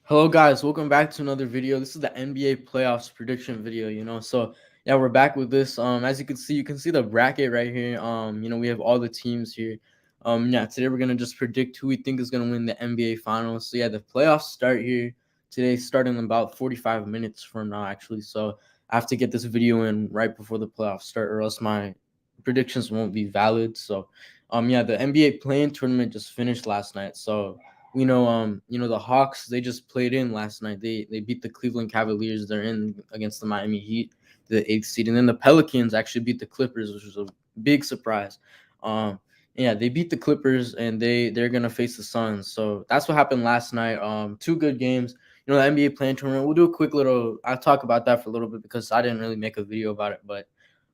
Hello guys, welcome back to another video. This is the NBA playoffs prediction video. So yeah, we're back with this. As you can see the bracket right here. We have all the teams here. Yeah, today we're gonna just predict who we think is gonna win the NBA finals. So yeah, the playoffs start here today, starting in about 45 minutes from now, actually. So I have to get this video in right before the playoffs start, or else my predictions won't be valid. So yeah, the NBA playing tournament just finished last night. So the Hawks, they just played in last night. They beat the Cleveland Cavaliers. They're in against the Miami Heat, the eighth seed, and then the Pelicans actually beat the Clippers, which was a big surprise. Um, yeah, they beat the Clippers, and they're gonna face the Suns. So that's what happened last night. Two good games. The NBA playing tournament. We'll do a quick little. I'll talk about that for a little bit because I didn't really make a video about it, but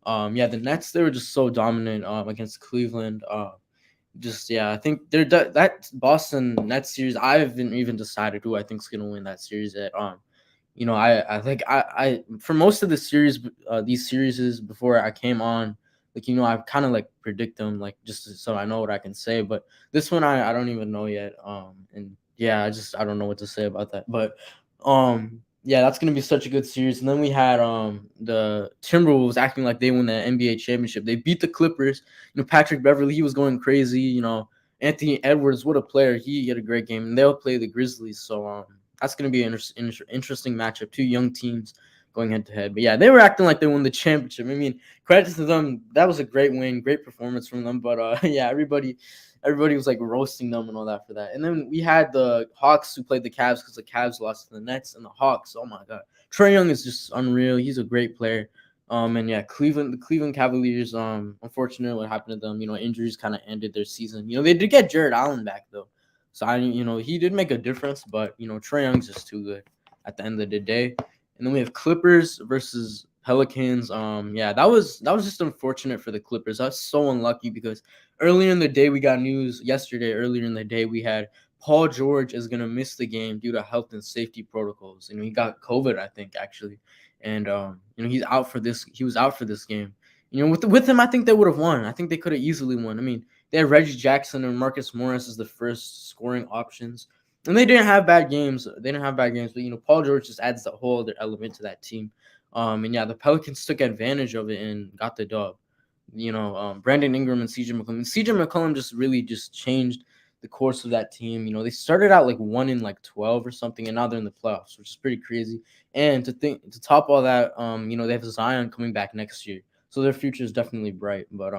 yeah, the Nets, they were just so dominant against Cleveland. Just yeah, I think that Boston Nets series. I haven't even decided who I think is gonna win that series. At I think I for most of the series, these series before I came on, I kind of like predict them like just so I know what I can say. But this one I don't even know yet. And yeah, I don't know what to say about that. But yeah, that's gonna be such a good series. And then we had the Timberwolves acting like they won the NBA championship. They beat the Clippers. Patrick Beverly, he was going crazy. Anthony Edwards, what a player. He had a great game. And they'll play the Grizzlies. So that's going to be an interesting matchup. Two young teams going head to head. But yeah, they were acting like they won the championship. I mean, credit to them. That was a great win, great performance from them. But yeah, everybody was like roasting them and all that for that. And then we had the Hawks who played the Cavs because the Cavs lost to the Nets, and the Hawks. Oh my God, Trae Young is just unreal. He's a great player. And yeah, the Cleveland Cavaliers. Unfortunately, what happened to them? Injuries kind of ended their season. They did get Jared Allen back though, so he did make a difference. But Trae Young's just too good at the end of the day. And then we have Clippers versus Pelicans. Yeah, that was just unfortunate for the Clippers. That's so unlucky because earlier in the day we got news yesterday. Earlier in the day we had Paul George is gonna miss the game due to health and safety protocols. He got COVID, I think, actually, and he's out for this. He was out for this game. With him, I think they would have won. I think they could have easily won. I mean, they had Reggie Jackson and Marcus Morris as the first scoring options, and they didn't have bad games. But Paul George just adds the whole other element to that team. And yeah, the Pelicans took advantage of it and got the dub. Brandon Ingram and CJ McCollum. CJ McCollum just really just changed the course of that team. They started out like 1-12 or something, and now they're in the playoffs, which is pretty crazy. And to top all that, they have Zion coming back next year, so their future is definitely bright. But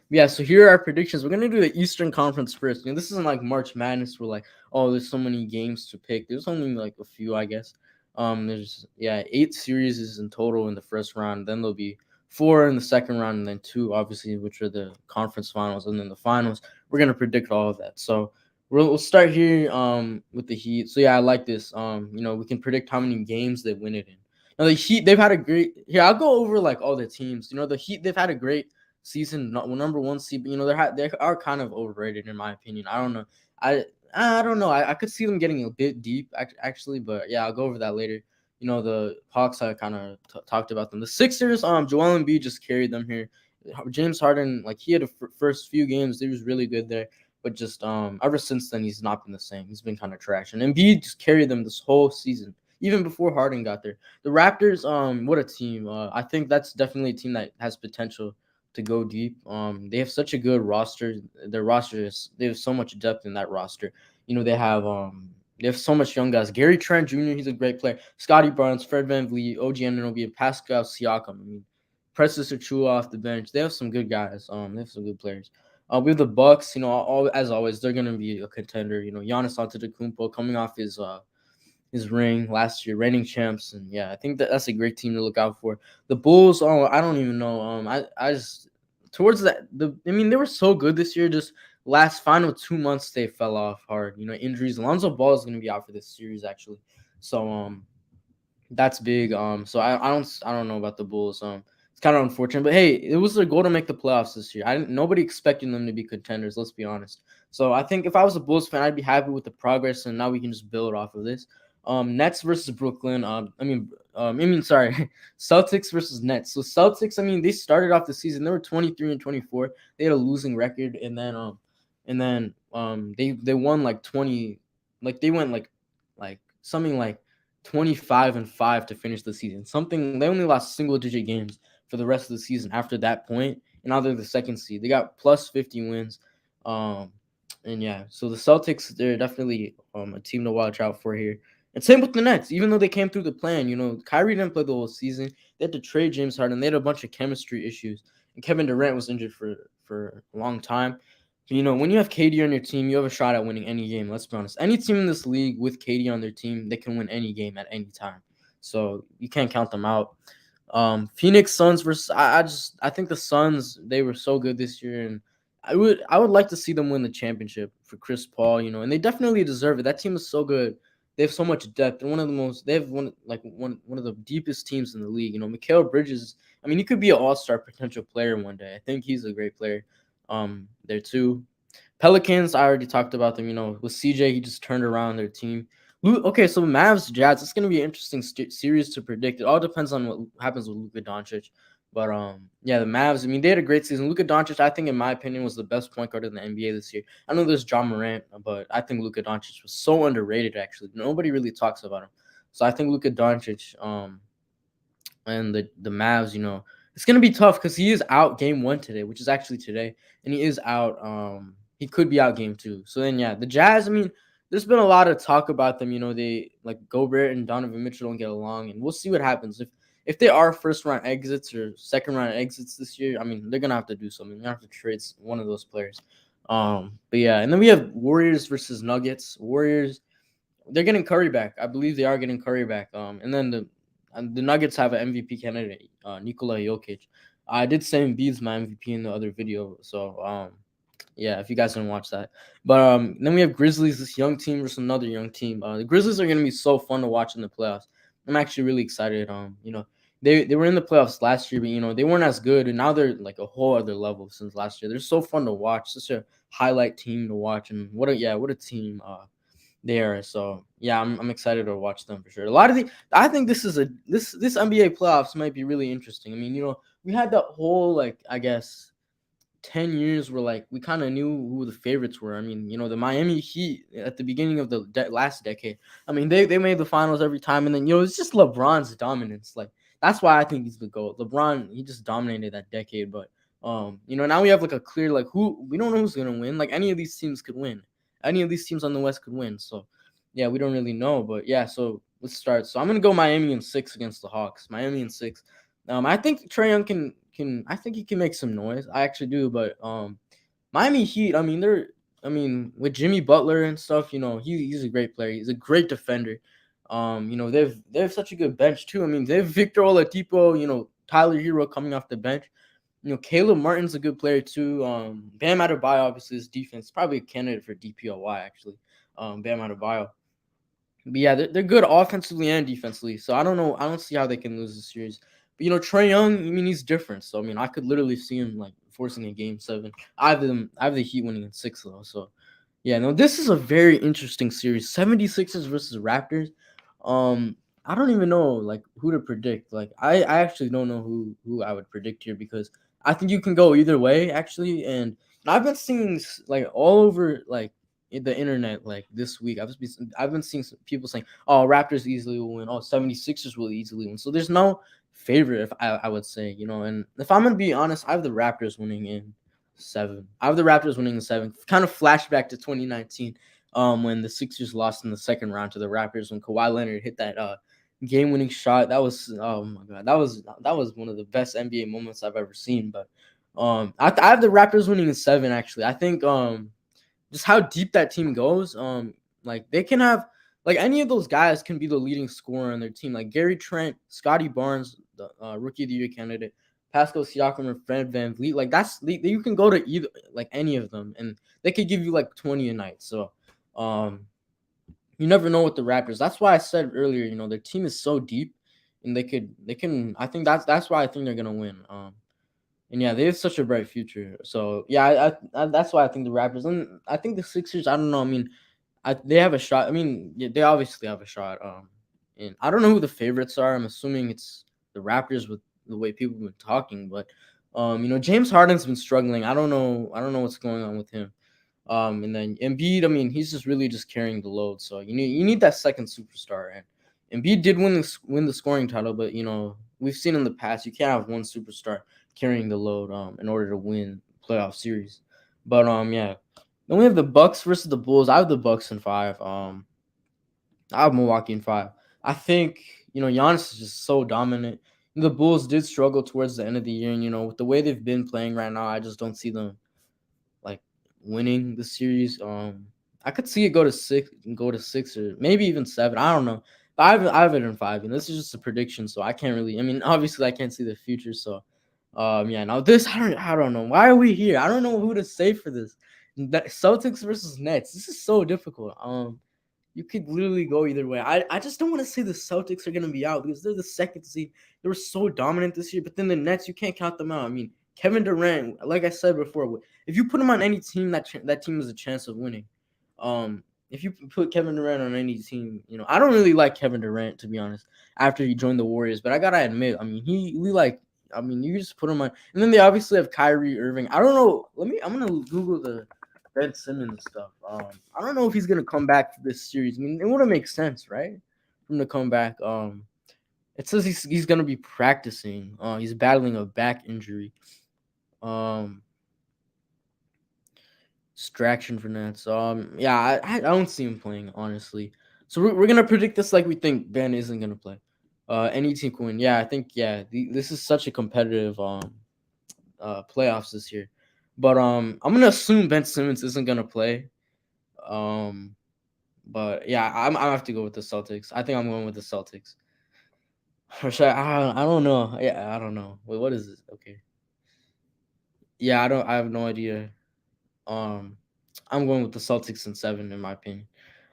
yeah, so here are our predictions. We're gonna do the Eastern Conference first. This isn't like March Madness where like, oh, there's so many games to pick. There's only like a few, I guess. There's 8 series in total in the first round. Then there'll be 4 in the second round, and then 2, obviously, which are the conference finals, and then the finals. We're gonna predict all of that. So we'll start here with the Heat. So yeah, I like this. We can predict how many games they win it in. Now the Heat, they've had a great. Here, I'll go over like all the teams. The Heat, they've had a great season, number one seed. But they are kind of overrated in my opinion. I don't know. I don't know. I could see them getting a bit deep actually, but yeah, I'll go over that later. The Hawks, I kind of talked about them. The Sixers, Joel Embiid just carried them here. James Harden, like he had a first few games, he was really good there, but just ever since then he's not been the same. He's been kind of trash, and Embiid just carried them this whole season, even before Harden got there. The Raptors, what a team! I think that's definitely a team that has potential to go deep. They have such a good roster. Their roster they have so much depth in that roster. They have so much young guys. Gary Trent Jr. He's a great player. Scotty Barnes, Fred VanVleet, OG Anunoby, and Pascal Siakam. I mean, Precious Achua off the bench. They have some good guys. They have some good players. With the Bucks, as always, they're gonna be a contender. Giannis Antetokounmpo coming off his ring last year, reigning champs, and yeah, I think that's a great team to look out for. The Bulls, oh, I don't even know. I just towards that I mean, they were so good this year. Just last final 2 months, they fell off hard. Injuries. Alonzo Ball is going to be out for this series actually, so that's big. So I don't know about the Bulls. It's kind of unfortunate, but hey, it was their goal to make the playoffs this year. Nobody expecting them to be contenders. Let's be honest. So I think if I was a Bulls fan, I'd be happy with the progress, and now we can just build off of this. Nets versus Brooklyn. Sorry, Celtics versus Nets. So Celtics, I mean, they started off the season. They were 23-24. They had a losing record, and then they won like 20. Like they went like something like 25-5 to finish the season. Something they only lost single digit games for the rest of the season after that point, and now they're the second seed. They got plus 50 wins. Um, and yeah, so the Celtics, they're definitely a team to watch out for here. And same with the Nets, even though they came through the plan, Kyrie didn't play the whole season. They had to trade James Harden. They had a bunch of chemistry issues, and Kevin Durant was injured for a long time. But, when you have KD on your team, you have a shot at winning any game. Let's be honest. Any team in this league with KD on their team, they can win any game at any time. So you can't count them out. Phoenix Suns versus I think the Suns, they were so good this year, and I would like to see them win the championship for Chris Paul, and they definitely deserve it. That team is so good. They have so much depth. They're they have one of the deepest teams in the league. Mikal Bridges, I mean, he could be an all-star potential player one day. I think he's a great player. There too. Pelicans, I already talked about them. With CJ, he just turned around their team. Okay, so Mavs Jazz, it's gonna be an interesting series to predict. It all depends on what happens with Luka Doncic. But yeah, the Mavs. I mean, they had a great season. Luka Doncic, I think, in my opinion, was the best point guard in the NBA this year. I know there's John Morant, but I think Luka Doncic was so underrated. Actually, nobody really talks about him. So I think Luka Doncic, and the Mavs, it's gonna be tough because he is out game 1 today, which is actually today, and he is out. He could be out game 2. So then, yeah, the Jazz. I mean, there's been a lot of talk about them. They like Gobert and Donovan Mitchell don't get along, and we'll see what happens if they are first round exits or second round exits this year. I mean, they're gonna have to do something. They're gonna have to trade one of those players. But yeah, and then we have Warriors versus Nuggets. Warriors, they're getting Curry back. I believe they are getting Curry back. And then the Nuggets have an MVP candidate, Nikola Jokic. I did say Embiid's my MVP in the other video, so yeah, if you guys didn't watch that. But then we have Grizzlies, this young team versus another young team. The Grizzlies are gonna be so fun to watch in the playoffs. I'm actually really excited. They were in the playoffs last year, but they weren't as good, and now they're like a whole other level since last year. They're so fun to watch, such a highlight team to watch, and what a team there. So yeah, I'm excited to watch them for sure. I think this NBA playoffs might be really interesting. I mean, we had that whole I guess 10 years where we kind of knew who the favorites were. I mean, the Miami Heat at the beginning of the last decade. I mean, they made the finals every time, and then it's just LeBron's dominance. That's why I think he's the GOAT. LeBron, he just dominated that decade, but now we have a clear who we don't know who's gonna win. Any of these teams could win. Any of these teams on the West could win. So yeah, we don't really know, but yeah. So let's start. So I'm gonna go Miami in 6 against the Hawks. Miami in 6. I think Trae Young can. I think he can make some noise. I actually do, but Miami Heat. I mean, with Jimmy Butler and stuff. He's a great player. He's a great defender. They have such a good bench too. I mean, they have Victor Oladipo. Tyler Hero coming off the bench. Caleb Martin's a good player too. Bam Adebayo, obviously, his defense probably a candidate for DPOY actually. Bam Adebayo. But yeah, they're good offensively and defensively. So I don't know. I don't see how they can lose this series. But Trae Young, I mean, he's different. So I mean, I could literally see him forcing a game 7. I have the Heat winning in 6 though. So yeah, no, this is a very interesting series. 76ers versus Raptors. I don't even know who to predict. I actually don't know who I would predict here because I think you can go either way actually. And I've been seeing all over the internet this week. I've been seeing some people saying, "Oh, Raptors easily will win. Oh, 76ers will easily win." So there's no favorite, if I would say, and if I'm gonna be honest, I have the Raptors winning in 7. I have the Raptors winning in 7. Kind of flashback to 2019, when the Sixers lost in the second round to the Raptors when Kawhi Leonard hit that game-winning shot. That was, oh my god, that was one of the best NBA moments I've ever seen. But I have the Raptors winning in 7 actually. I think just how deep that team goes, they can have any of those guys can be the leading scorer on their team, like Gary Trent, Scotty Barnes, the rookie of the year candidate, Pascal Siakam, or Fred VanVleet. You can go to either any of them, and they could give you 20 a night. So you never know with the Raptors. That's why I said earlier, their team is so deep, and they can. I think that's why I think they're gonna win. And yeah, they have such a bright future. So yeah, I that's why I think the Raptors, and I think the Sixers. I don't know. I mean, they have a shot. I mean, yeah, they obviously have a shot. And I don't know who the favorites are. I'm assuming it's the Raptors with the way people have been talking. But James Harden's been struggling. I don't know what's going on with him. And then Embiid, I mean, he's just really just carrying the load. So you need that second superstar. And Embiid did win the scoring title, but we've seen in the past you can't have one superstar carrying the load in order to win playoff series. But yeah. Then we have the Bucks versus the Bulls. I have the Bucks in 5. I have Milwaukee in 5. I think Giannis is just so dominant. The Bulls did struggle towards the end of the year, and with the way they've been playing right now, I just don't see them like winning the series. I could see it go to six or maybe even 7. I don't know. But I have it in 5. This is just a prediction, so I can't really. I mean, obviously I can't see the future, so yeah. Now this, I don't know. Why are we here? I don't know who to say for this. Celtics versus Nets. This is so difficult. You could literally go either way. I just don't want to say the Celtics are gonna be out because they're the second seed. They were so dominant this year, but then the Nets, you can't count them out. I mean, Kevin Durant, like I said before, if you put him on any team, that team has a chance of winning. If you put Kevin Durant on any team, I don't really like Kevin Durant, to be honest. After he joined the Warriors, but I gotta admit, I mean, I mean, you just put him on, and then they obviously have Kyrie Irving. I don't know. I'm gonna Google the Ben Simmons stuff. I don't know if he's gonna come back for this series. I mean, it wouldn't make sense, right? For him to come back. It says he's gonna be practicing. He's battling a back injury. Um, Distraction for Nets. Yeah, I don't see him playing, honestly. So we're gonna predict this like we think Ben isn't gonna play. Any team can win. Yeah, I think this is such a competitive playoffs this year. But I'm gonna assume Ben Simmons isn't gonna play. Um, but yeah, I have to go with the Celtics. I think I'm going with the Celtics. Or should I don't know. Yeah, I don't know. Wait, what is this? Okay. Yeah, I don't. I have no idea. Um, I'm going with the Celtics in 7, in my opinion.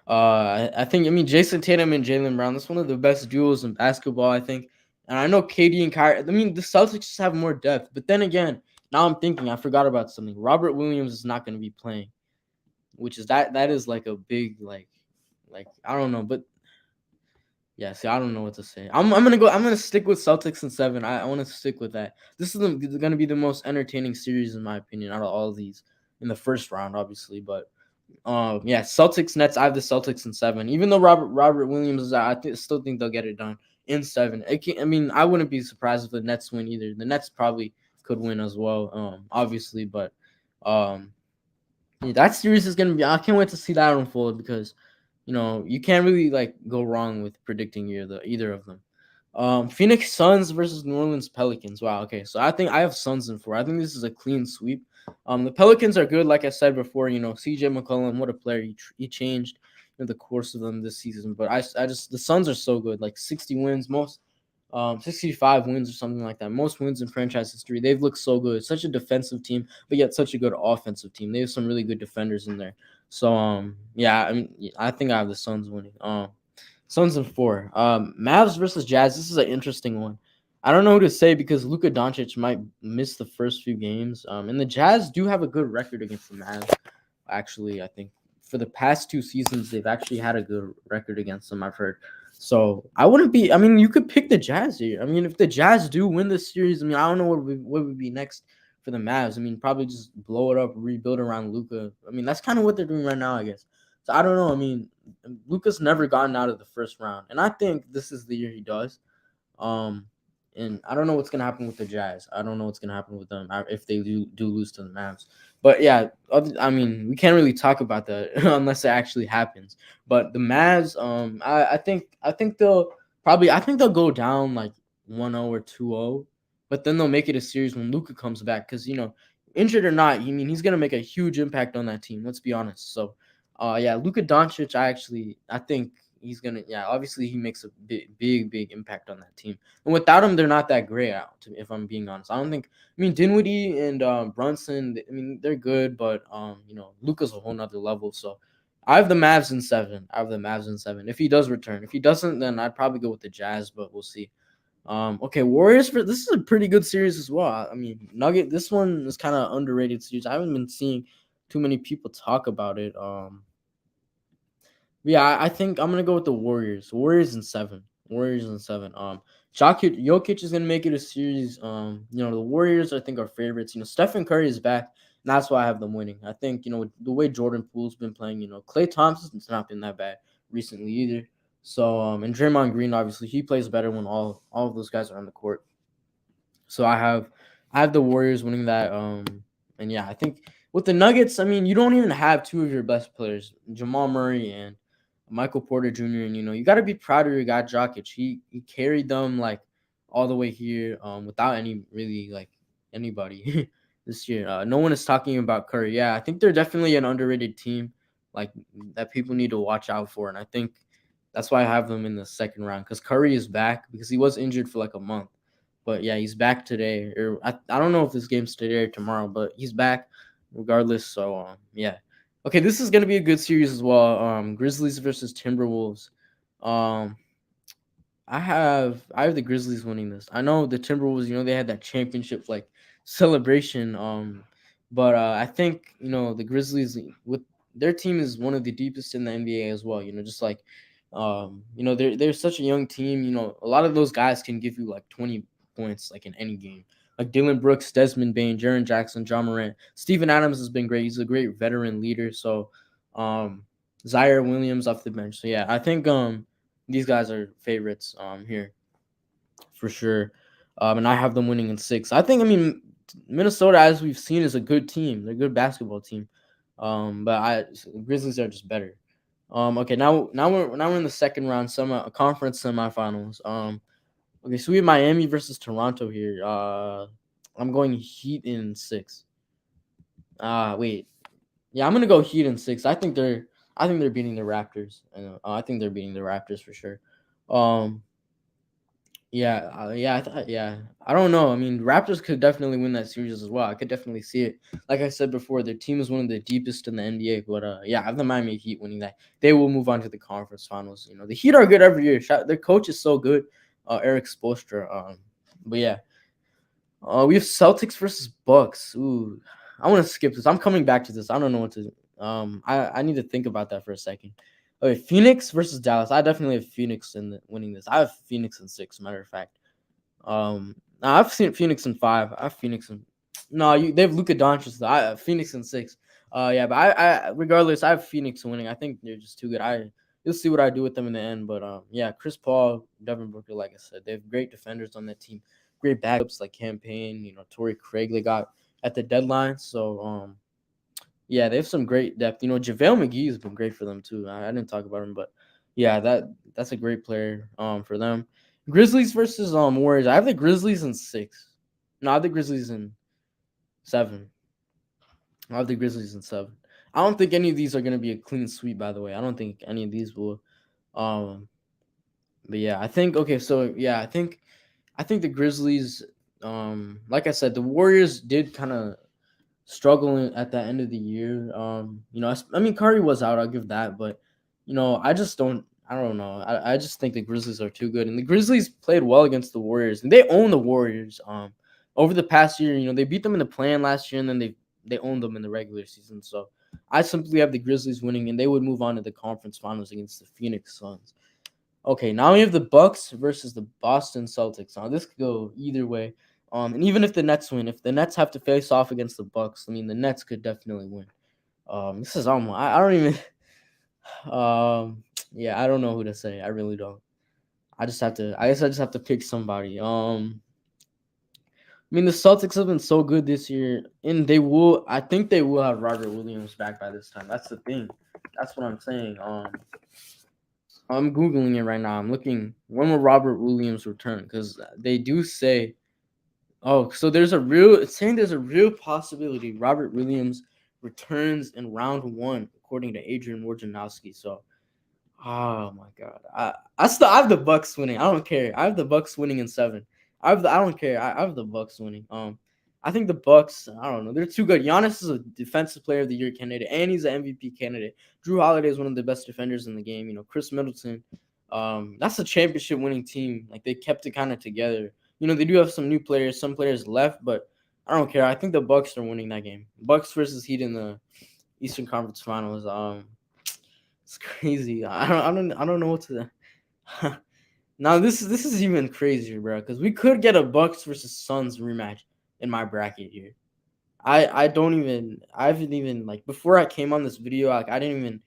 I think, I mean, Jason Tatum and Jalen Brown. That's one of the best duos in basketball, I think. And I know KD and Kyrie. I mean, the Celtics just have more depth. But then again, now I'm thinking I forgot about something. Robert Williams is not going to be playing, which is that is like a big like I don't know, but yeah. See, I don't know what to say. I'm gonna stick with Celtics in 7. I want to stick with that. This is gonna be the most entertaining series in my opinion out of all of these in the first round, obviously, but. Yeah, Celtics Nets. I have the Celtics in 7. Even though Robert Williams is out, still think they'll get it done in 7. I mean, I wouldn't be surprised if the Nets win either. The Nets probably could win as well, obviously, but um, yeah, that series is gonna be. I can't wait to see that unfold because you can't really like go wrong with predicting either of them. Phoenix Suns versus New Orleans Pelicans. Wow. Okay, so I think I have Suns in 4. I think this is a clean sweep. The Pelicans are good, like I said before. CJ McCollum, what a player! He changed the course of them this season. But I just the Suns are so good. Like 60 wins, 65 wins or something like that. Most wins in franchise history. They've looked so good. Such a defensive team, but yet such a good offensive team. They have some really good defenders in there. So yeah, I mean, I think I have the Suns winning. Suns in 4. Mavs versus Jazz. This is an interesting one. I don't know who to say because Luka Doncic might miss the first few games. And the Jazz do have a good record against the Mavs. Actually, I think for the past 2 seasons, they've actually had a good record against them, I've heard. So I wouldn't be. I mean, you could pick the Jazz here. I mean, if the Jazz do win this series, I mean, I don't know what would be next for the Mavs. I mean, probably just blow it up, rebuild around Luka. I mean, that's kind of what they're doing right now, I guess. So I don't know. I mean, Luka's never gotten out of the first round, and I think this is the year he does. Um, and I don't know what's gonna happen with the Jazz. I don't know what's gonna happen with them if they do lose to the Mavs. But yeah, I mean, we can't really talk about that unless it actually happens. But the Mavs, I think they'll go down like 1-0 or 2-0, but then they'll make it a series when Luka comes back because injured or not, he's gonna make a huge impact on that team. Let's be honest. So, yeah, Luka Doncic, I think he's gonna, yeah, obviously he makes a big impact on that team. And without him, they're not that great. If I'm being honest, I don't think. I mean, Dinwiddie and Brunson. I mean, they're good, but Luka's a whole nother level. So I have the Mavs in 7. I have the Mavs in 7. If he does return, if he doesn't, then I'd probably go with the Jazz, but we'll see. Okay, Warriors for this is a pretty good series as well. I mean, Nugget. This one is kind of underrated series. I haven't been seeing too many people talk about it. Yeah, I think I'm gonna go with the Warriors. Warriors in 7. Warriors in 7. Jokic is gonna make it a series. The Warriors I think are favorites. Stephen Curry is back, That's why I have them winning. I think, the way Jordan Poole's been playing, Klay Thompson's not been that bad recently either. So, and Draymond Green, obviously, he plays better when all of those guys are on the court. So I have the Warriors winning that. And yeah, I think with the Nuggets, I mean, you don't even have two of your best players, Jamal Murray and Michael Porter Jr. And you got to be proud of your guy Jokic. He carried them like all the way here, without any really like anybody this year. No one is talking about Curry. Yeah, I think they're definitely an underrated team, like that people need to watch out for. And I think that's why I have them in the second round because Curry is back because he was injured for like a month. But yeah, he's back today. Or I don't know if this game's today or tomorrow, but he's back regardless. So yeah. Okay, this is gonna be a good series as well. Grizzlies versus Timberwolves. Um I have the Grizzlies winning this. I know the Timberwolves, they had that championship like celebration. But I think, the Grizzlies with their team is one of the deepest in the NBA as well. Just like they're such a young team. A lot of those guys can give you like 20 points like in any game. Like Dylan Brooks, Desmond Bain, Jaren Jackson, John Morant. Steven Adams has been great. He's a great veteran leader. So Zaire Williams off the bench. So yeah, I think these guys are favorites here for sure. And I have them winning in six. I mean Minnesota, as we've seen, is a good team. They're a good basketball team. But Grizzlies are just better. Okay, now we're in the second round, conference semifinals. Okay, so we have Miami versus Toronto here. I'm going Heat in six. Wait, yeah, I'm gonna go Heat in six. I think they're beating the Raptors. I think they're beating the Raptors for sure. Um, yeah, yeah. I don't know. I mean, Raptors could definitely win that series as well. I could definitely see it. Like I said before, their team is one of the deepest in the NBA. But yeah, I have the Miami Heat winning that. They will move on to the conference finals. The Heat are good every year. Their coach is so good, Eric Spoelstra. But yeah, we have Celtics versus Bucks. Ooh, I want to skip this. I'm coming back to this. I don't know what to. I need to think about that for a second. Okay, Phoenix versus Dallas. I definitely have Phoenix winning this. I have Phoenix in six. Matter of fact. I've seen Phoenix in five. I have Phoenix in. No, they have Luka Doncic. Though. I have Phoenix in six. Yeah, but I regardless, I have Phoenix winning. I think they're just too good. You'll see what I do with them in the end. But yeah, Chris Paul, Devin Booker, like I said, they have great defenders on that team. Great backups like Campaign, Torrey Craig they got at the deadline. So yeah, they have some great depth. JaVale McGee has been great for them too. I didn't talk about him, but yeah, that's a great player for them. Grizzlies versus Warriors. I have the Grizzlies in six. No, I have the Grizzlies in seven. I have the Grizzlies in seven. I don't think any of these are gonna be a clean sweep. By the way, I don't think any of these will. Um, but yeah, I think okay. So yeah, I think the Grizzlies. Like I said, the Warriors did kind of struggling at the end of the year. I mean, Curry was out. I'll give that, but I just don't. I don't know. I just think the Grizzlies are too good, and the Grizzlies played well against the Warriors, and they own the Warriors. Over the past year, they beat them in the play-in last year, and then they owned them in the regular season. So I simply have the Grizzlies winning, and they would move on to the conference finals against the Phoenix Suns. Okay, now we have the Bucks versus the Boston Celtics. Now this could go either way. And even if the Nets win, if the Nets have to face off against the Bucks, I mean the Nets could definitely win. This is almost I don't even yeah, I don't know who to say. I really don't. I guess I just have to pick somebody. I mean the Celtics have been so good this year, and I think they will have Robert Williams back by this time. That's the thing. That's what I'm saying. I'm googling it right now. I'm looking when will Robert Williams return because they do say. Oh, so it's saying there's a real possibility Robert Williams returns in round one, according to Adrian Wojnarowski. So, oh my God, I have the Bucks winning. I don't care. I have the Bucks winning in seven. I don't care. I have the Bucks winning. I think the Bucks. I don't know. They're too good. Giannis is a defensive player of the year candidate, and he's an MVP candidate. Drew Holiday is one of the best defenders in the game. Chris Middleton. That's a championship winning team. Like they kept it kind of together. They do have some new players, some players left, but I don't care. I think the Bucks are winning that game. Bucks versus Heat in the Eastern Conference Finals. It's crazy. I don't know what to. Now this is even crazier, bro. Because we could get a Bucks versus Suns rematch in my bracket here. I haven't even like before I came on this video, like I didn't even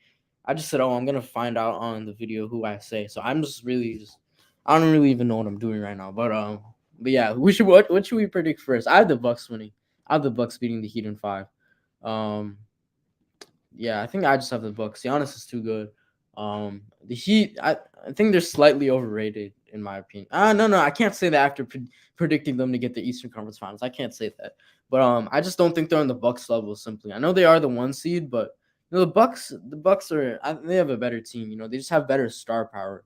I just said, "Oh, I'm gonna find out on the video who I say." So I'm just really just I don't really even know what I'm doing right now. But yeah, we should what should we predict first? I have the Bucks winning. I have the Bucks beating the Heat in 5. Um yeah, I think I just have the Bucks. Giannis is too good. The Heat, I think they're slightly overrated in my opinion. No, I can't say that after predicting them to get the Eastern Conference Finals. I can't say that, but I just don't think they're on the Bucks level. Simply, I know they are the 1 seed, but the Bucks are they have a better team. You know, they just have better star power.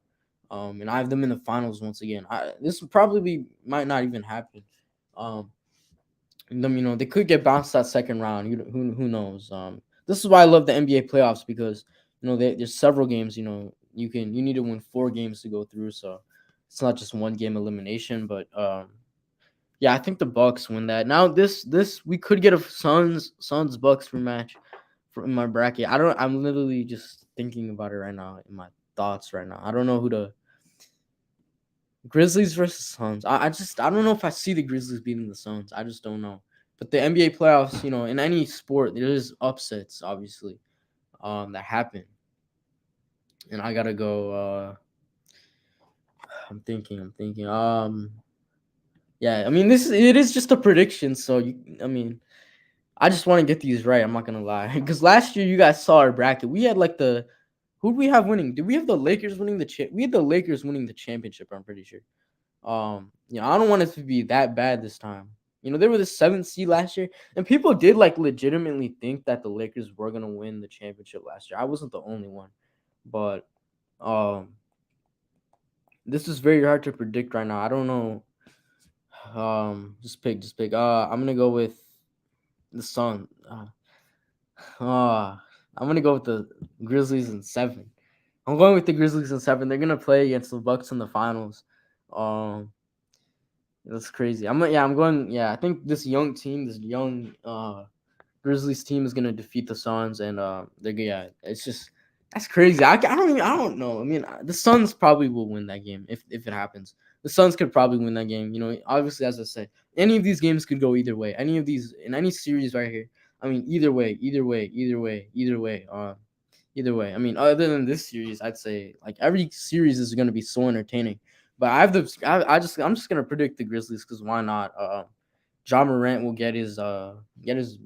And I have them in the finals once again. This would probably might not even happen. Um, them, you know, they could get bounced that second round. Who knows? This is why I love the NBA playoffs because you know there's several games. You know, you need to win 4 games to go through. So it's not just 1 game elimination. But yeah, I think the Bucks win that. Now this we could get a Suns Bucks rematch in my bracket. I don't. I'm literally just thinking about it right now in my thoughts right now. I don't know who to Grizzlies versus Suns. I don't know if I see the Grizzlies beating the Suns. I just don't know. But the NBA playoffs, you know, in any sport, there's upsets obviously that happen. And I gotta go. I'm thinking. Yeah. I mean, it is just a prediction. So I mean, I just want to get these right. I'm not gonna lie, because last year you guys saw our bracket. We had like the who did we have winning? Did we have the Lakers winning We had the Lakers winning the championship. I'm pretty sure. You know, I don't want it to be that bad this time. You know, they were the 7th seed last year, and people did like legitimately think that the Lakers were gonna win the championship last year. I wasn't the only one, but um, this is very hard to predict right now. I don't know. Just pick. I'm gonna go with the Sun. I'm gonna go with the Grizzlies in 7. I'm going with the Grizzlies in 7. They're gonna play against the Bucks in the finals. Um, That's crazy. I'm going. Yeah, I think this young Grizzlies team is gonna defeat the Suns, and they're yeah. It's just that's crazy. I don't know. I mean, the Suns probably will win that game if it happens. The Suns could probably win that game. You know, obviously, as I said, any of these games could go either way. Any of these in any series right here. I mean, either way, either way, either way, either way. Either way. I mean, other than this series, I'd say like every series is gonna be so entertaining. But I'm just gonna predict the Grizzlies because why not? John Morant will get his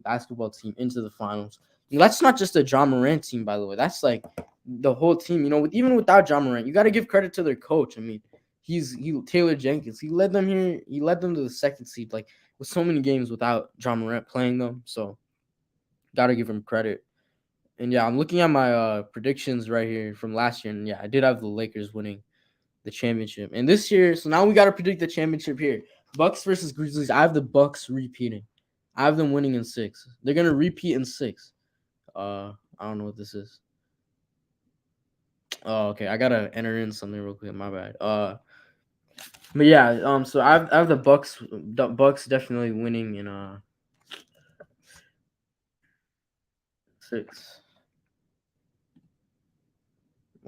basketball team into the finals. And that's not just a John Morant team, by the way. That's like the whole team. You know, even without John Morant, you got to give credit to their coach. I mean, he Taylor Jenkins. He led them here. He led them to the 2nd seed, like with so many games without John Morant playing them. So got to give him credit. And yeah, I'm looking at my predictions right here from last year, and yeah, I did have the Lakers winning the championship. And this year, so now we got to predict the championship here. Bucks versus Grizzlies. I have the Bucks repeating. I have them winning in 6. They're gonna repeat in 6. I don't know what this is. Oh, okay. I gotta enter in something real quick. My bad. But yeah. So I have the Bucks definitely winning in 6.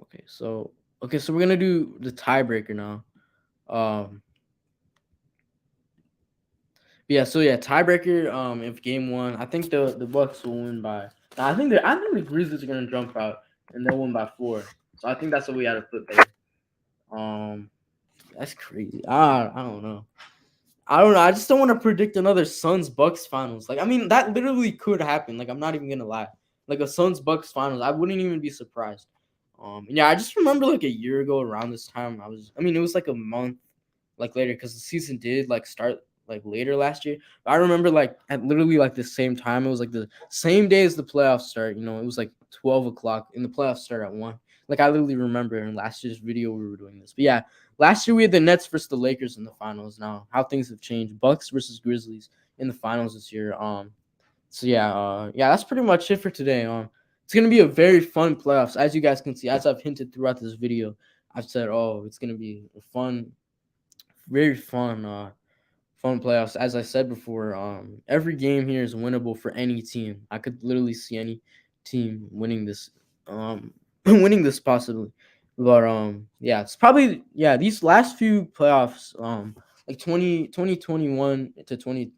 Okay. So we're gonna do the tiebreaker now. Um. Yeah, so yeah, tiebreaker. If game 1, I think the Bucks will win by. I think the Grizzlies are gonna jump out and they'll win by 4. So I think that's what we got to put there. Um, that's crazy. I don't know. I don't know. I just don't want to predict another Suns Bucks finals. Like I mean, that literally could happen. Like I'm not even gonna lie. Like a Suns Bucks finals, I wouldn't even be surprised. Yeah, I just remember like a year ago around this time, I mean, it was like a month like later because the season did like start like later last year. But I remember like at literally like the same time. It was like the same day as the playoffs start. You know, it was like 12 o'clock, and the playoffs start at 1. Like I literally remember in last year's video we were doing this. But yeah, last year we had the Nets versus the Lakers in the finals. Now how things have changed. Bucks versus Grizzlies in the finals this year. So yeah, yeah, that's pretty much it for today. It's gonna be a very fun playoffs, as you guys can see, as I've hinted throughout this video. I've said, oh, it's gonna be a fun, very fun playoffs. As I said before, every game here is winnable for any team. I could literally see any team winning this, winning this possibly. But yeah, it's probably these last few playoffs, like 2021 to 20,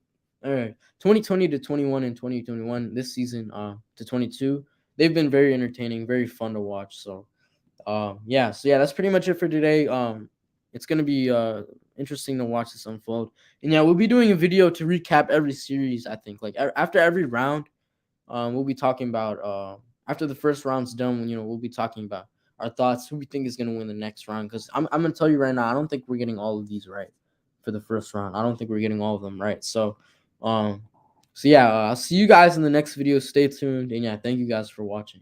All right, 2020 to 21 and 2021 this season to 22. They've been very entertaining, very fun to watch. So yeah, so yeah, that's pretty much it for today. It's gonna be interesting to watch this unfold. And yeah, we'll be doing a video to recap every series. I think like after every round, we'll be talking about after the first round's done. We'll be talking about our thoughts, who we think is gonna win the next round. Because I'm gonna tell you right now, I don't think we're getting all of these right for the first round. I don't think we're getting all of them right. Um, so yeah, I'll see you guys in the next video. Stay tuned, and yeah, thank you guys for watching.